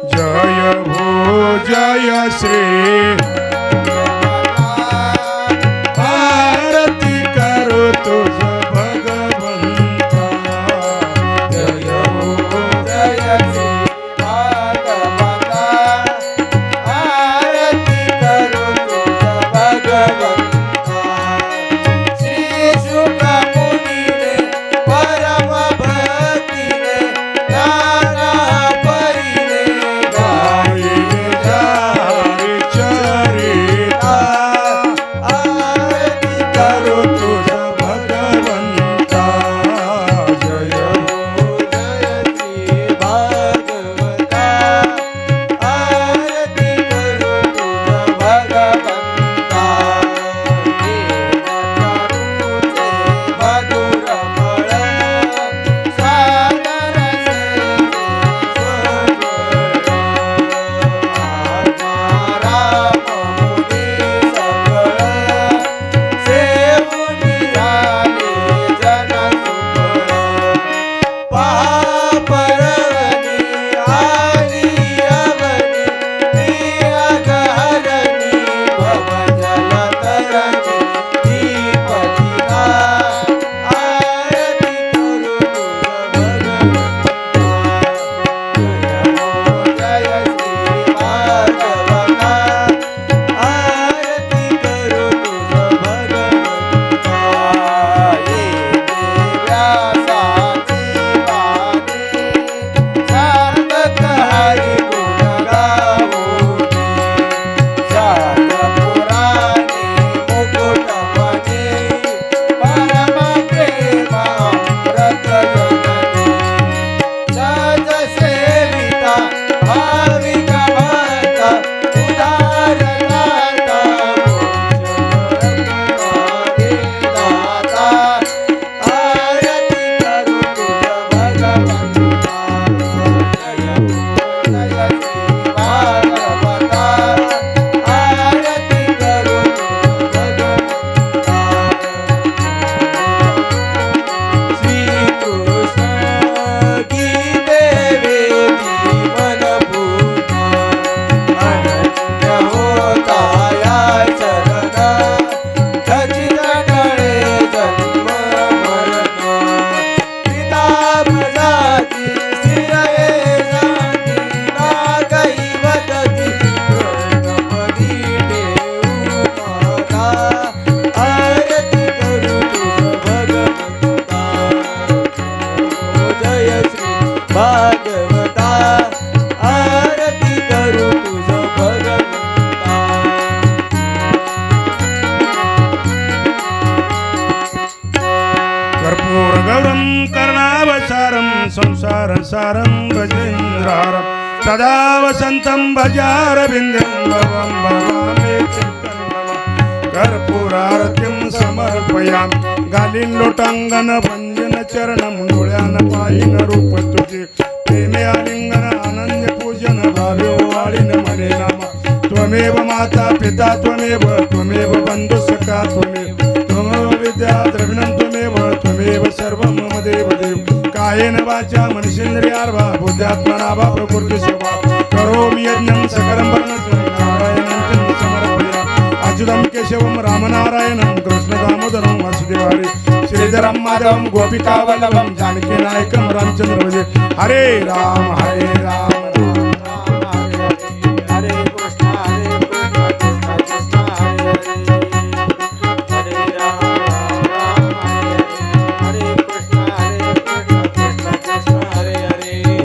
जय हो जय श्री आरती करू तुझ भगवंता जय हो जय श्री भागवता आरती करू तुझ भगवंता श्री शुक मुनीने परम भक्तीने नाना परीने गायिले जाई चरिता आरती करू तुझ भगवंता जय हो जय श्री भागवता आरती करू तुझ भगवंता मधुर फळ सागर राम मुनी सकळ सेवुनी झाले जन सुफळ पापरवनी आली अवनी प्रियगहरणी भवजल तरणी दीपतिका आरती करू तुझ भगवंता जय हो जय श्री भागवता आरती करू तुझ भगवंता ये व्यासाची वाणी सार्थक हरी गुण गावोनी शास्त्र पुराणे मुकुटमणी परम प्रेमामृत जननी सहज सेविता भाविक भक्त उदार दाता दाता आरती करू तुझ भगवंता जय हो जय श्री भागवता आरती करू तुझ भगवंता श्री कृष्ण गीते वेदी मनपूर्ण अनन्य होता या चरण खचित टळे जन्म मरण पिता प्रजाती श्रिये जाती ना कैवदती कृष्णपदी देऊ माता आरती करू तुझ भगवंता हो जय श्री भागवता आरती करू तुझ भगवंता कर्पूर गौरम कर्णावसारं संसार सारं भजेन्द्रारं सदा वसन्तं भजारविन्दं भवं भवामि चिन्तनं कर्पूरारतिं समर्पयामि गालीं लोटांगण भंजन चरणं डोळ्यान पाहिन रूप तुझे प्रेमे आलिंगन आनंद पूजन भावे वाळीन मने नाम त्वमेव माता पिता त्वमेव बंधु सखा त्वमेव विद्या द्रविणं त्वमेव सर्वं मम देव कायेन वाचा मनसेन्द्रियार्वा बुद्ध्यात्मना वा प्रकृति सेवा करोमि यज्ञं सकलं वर्णनं नारायणं समर्पयामि अच्युतं केशवं रामनारायणं कृष्णदामोदरं वासुदेवारि श्रीधरं माधवं गोपिकावल्लभं जानकीनायकं रामचन्द्र भजे हरे राम